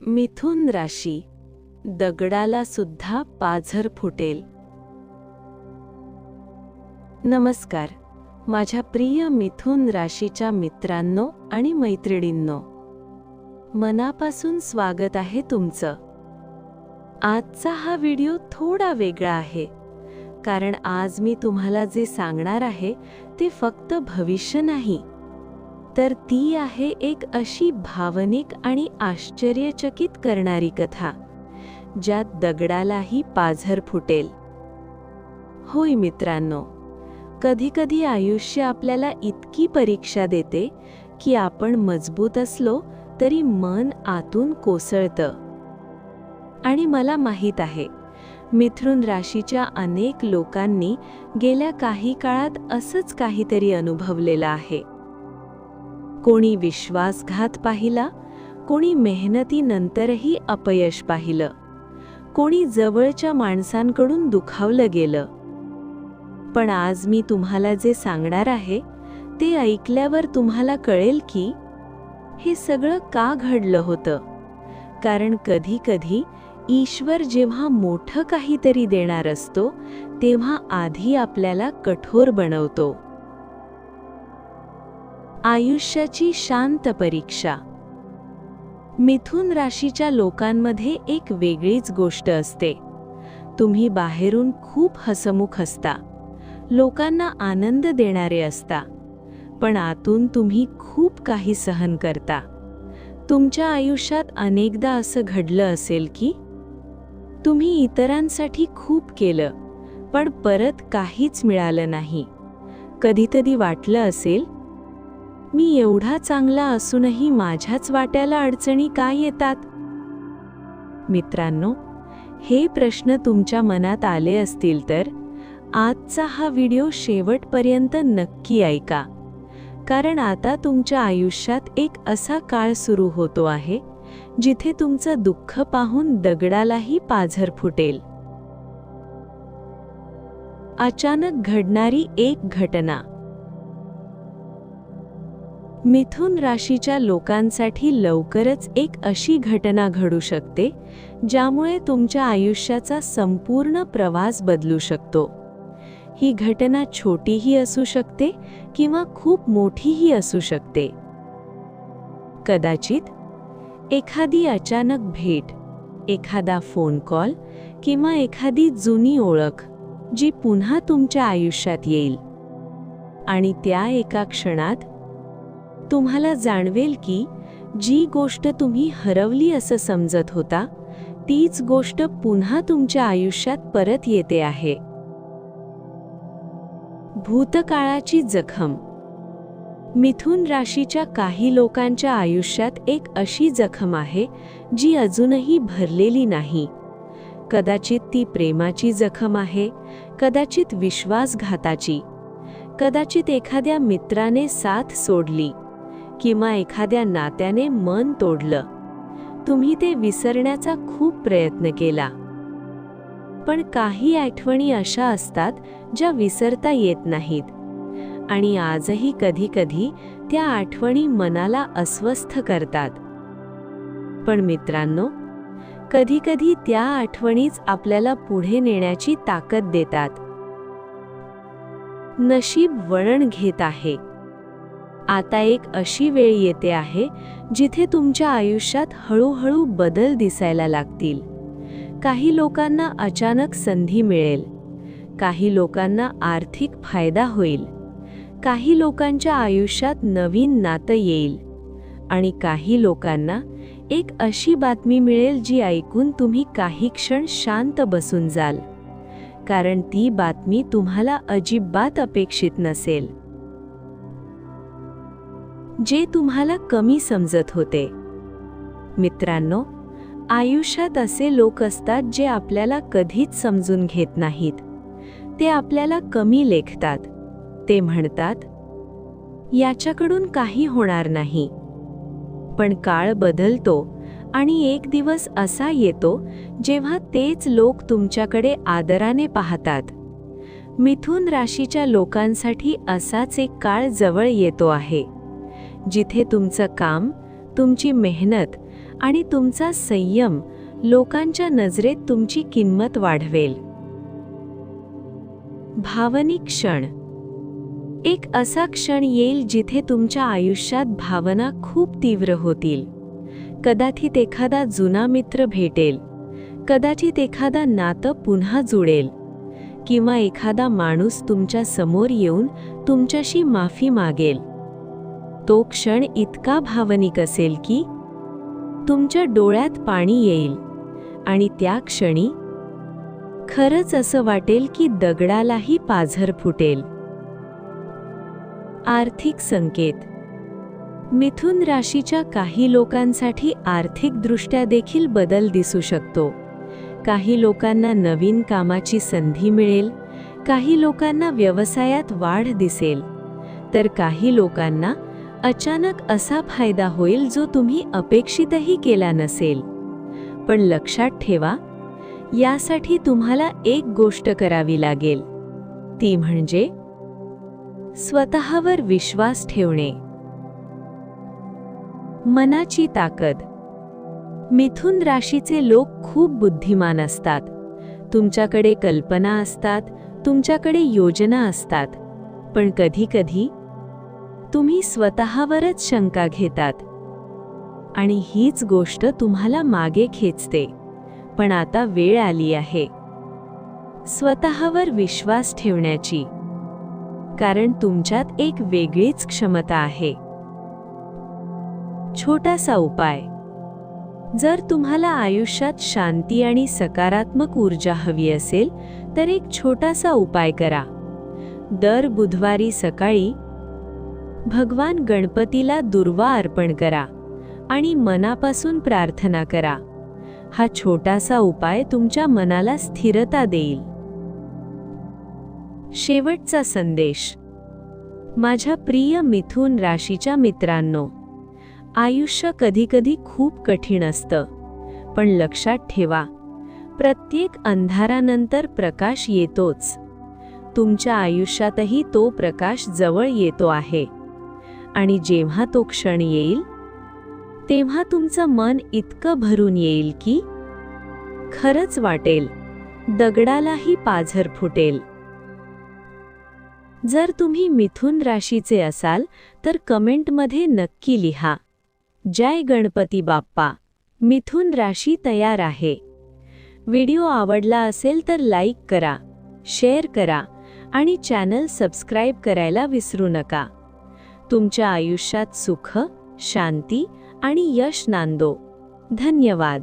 मिथुन राशी, दगडाला सुद्धा पाझर फुटेल. नमस्कार माझ्या प्रिय मिथुन राशीच्या मित्रांनो आणि मैत्रिणींनो, मनापासून स्वागत आहे तुमचं. आजचा हा व्हिडिओ थोडा वेगळा आहे, कारण आज मी तुम्हाला जे सांगणार आहे ते फक्त भविष्य नाही, तर ती आहे एक अशी भावनिक आणि आश्चर्यचकित करणारी कथा, ज्यात दगडालाही पाझर फुटेल. होय मित्रांनो, कधी-कधी आयुष्य आपल्याला इतकी परीक्षा देते की आपण मजबूत असलो तरी मन आतून कोसळतं. आणि मला माहीत आहे, मिथुन राशीच्या अनेक लोकांनी गेल्या काही काळात असंच काहीतरी अनुभवलेलं आहे. कोणी विश्वासघात पाहिला, कोणी मेहनतीनंतरही अपयश पाहिलं, कोणी जवळच्या माणसांकडून दुखावलं गेलं. पण आज मी तुम्हाला जे सांगणार आहे ते ऐकल्यावर तुम्हाला कळेल की हे सगळं का घडलं होतं. कारण कधी-कधी ईश्वर जेव्हा मोठं काहीतरी देणार असतो तेव्हा आधी आपल्याला कठोर बनवतो. आयुष्याची शांत परीक्षा. मिथुन राशीच्या लोकांमध्ये एक वेगळीच गोष्ट असते. तुम्ही बाहेरून खूप हसमुख असता, लोकांना आनंद देणारे असता, पण आतून तुम्ही खूप काही सहन करता. तुमच्या आयुष्यात अनेकदा असं घडलं असेल की तुम्ही इतरांसाठी खूप केलं, पण परत काहीच मिळालं नाही. कधीतरी वाटलं असेल, मी एवढा चांगला असूनही माझ्याच वाट्याला अडचणी का येतात? मित्रांनो, हे प्रश्न तुमच्या मनात आले असतील तर आजचा हा व्हिडिओ शेवटपर्यंत नक्की ऐका, कारण आता तुमच्या आयुष्यात एक असा काळ सुरू होतो आहे जिथे तुमचं दुःख पाहून दगडालाही पाझर फुटेल. अचानक घडणारी एक घटना. मिथुन राशीच्या लोकांसाठी लवकरच एक अशी घटना घडू शकते ज्यामुळे तुमच्या आयुष्याचा संपूर्ण प्रवास बदलू शकतो. ही घटना छोटीही असू शकते किंवा खूप मोठीही असू शकते. कदाचित एखादी अचानक भेट, एखादा फोन कॉल किंवा एखादी जुनी ओळख जी पुन्हा तुमच्या आयुष्यात येईल. आणि त्या एका क्षणात तुम्हाला जाणवेल की जी गोष्ट तुम्ही हरवली असं समजत होता तीच गोष्ट पुन्हा तुमच्या आयुष्यात परत येते आहे. भूतकाळाची जखम. मिथुन राशीच्या काही लोकांच्या आयुष्यात एक अशी जखम आहे जी अजूनही भरलेली नाही. कदाचित ती प्रेमाची जखम आहे, कदाचित विश्वासघाताची, कदाचित एखाद्या मित्राने साथ सोडली किंवा एखाद्या नात्याने मन तोडलं. तुम्ही ते विसरण्याचा खूप प्रयत्न केला, पण काही आठवणी अशा असतात ज्या विसरता येत नाहीत. आणि आजही कधी-कधी त्या आठवणी मनाला अस्वस्थ करतात. पण मित्रांनो, कधी-कधी त्या आठवणीच आपल्याला पुढे नेण्याची ताकद देतात. नशीब वळण घेत आहे. आता एक अशी वेळ येते आहे जिथे तुमच्या आयुष्यात हळूहळू बदल दिसायला लागतील. काही लोकांना अचानक संधी मिळेल, काही लोकांना आर्थिक फायदा होईल, काही लोकांच्या आयुष्यात नवीन नातं येईल, आणि काही लोकांना एक अशी बातमी मिळेल जी ऐकून तुम्ही काही क्षण शांत बसून जाल, कारण ती बातमी तुम्हाला अजिबात अपेक्षित नसेल. जे तुम्हाला कमी समजत होते. मित्रांनो, आयुष्यात असे लोक असतात जे आपल्याला कधीच समजून घेत नाहीत. ते आपल्याला कमी लेखतात. ते म्हणतात, याच्याकडून काही होणार नाही. पण काळ बदलतो आणि एक दिवस असा येतो जेव्हा तेच लोक तुमच्याकडे आदराने पाहतात. मिथुन राशीच्या लोकांसाठी असाच एक काळ जवळ येतो आहे, जिथे तुमचं काम, तुमची मेहनत आणि तुमचा संयम लोकांच्या नजरेत तुमची किंमत वाढवेल. भावनिक क्षण. एक असा क्षण येईल जिथे तुमच्या आयुष्यात भावना खूप तीव्र होतील. कदाचित एखादा जुना मित्र भेटेल, कदाचित एखादा नातं पुन्हा जुळेल, किंवा एखादा माणूस तुमच्या समोर येऊन तुमच्याशी माफी मागेल. तो क्षण इतका भावनिक असेल की तुमच्या डोळ्यात पाणी येईल आणि त्या क्षणी खरंच असं वाटेल की दगडालाही पाझर फुटेल. आर्थिक संकेत. मिथुन राशीच्या काही लोकांसाठी आर्थिकदृष्ट्या देखील बदल दिसू शकतो. काही लोकांना नवीन कामाची संधी मिळेल, काही लोकांना व्यवसायात वाढ दिसेल, तर काही लोकांना अचानक असा फायदा होईल जो तुम्ही अपेक्षितही केला नसेल. पण लक्षात ठेवा, यासाठी तुम्हाला एक गोष्ट करावी लागेल, ती म्हणजे स्वतःवर विश्वास ठेवणे. मनाची ताकद. मिथुन राशीचे लोक खूप बुद्धिमान असतात. तुमच्याकडे कल्पना असतात, तुमच्याकडे योजना असतात, पण कधी-कधी तुम्ही स्वतःवरच शंका घेतात आणि हीच गोष्ट तुम्हाला मागे खेचते. पण आता वेळ आली आहे स्वतःवर विश्वास ठेवण्याची, कारण तुमच्यात एक वेगळीच क्षमता आहे. छोटासा उपाय. जर तुम्हाला आयुष्यात शांती आणि सकारात्मक ऊर्जा हवी असेल तर एक छोटासा उपाय करा. दर बुधवारी सकाळी भगवान गणपतीला दुर्वा अर्पण करा आणि मनापासून प्रार्थना करा. हा छोटासा उपाय तुमच्या मनाला स्थिरता देईल. शेवटचा संदेश. माझ्या प्रिय मिथुन राशीच्या मित्रांनो, आयुष्य कधीकधी खूप कठीण असतं, पण लक्षात ठेवा, प्रत्येक अंधारानंतर प्रकाश येतोच. तुमच्या आयुष्यातही तो प्रकाश जवळ येतो आहे. आणि जेव्हा तो क्षण येईल तेव्हा तुमचं मन इतकं भरून येईल की खरंच वाटेल दगडालाही पाझर फुटेल. जर तुम्ही मिथुन राशीचे असाल तर कमेंटमध्ये नक्की लिहा, जय गणपती बाप्पा. मिथुन राशी तयार आहे. व्हिडिओ आवडला असेल तर लाईक करा, शेअर करा आणि चॅनल सबस्क्राईब करायला विसरू नका. तुमच्या आयुष्यात सुख, शांती आणि यश नांदो. धन्यवाद.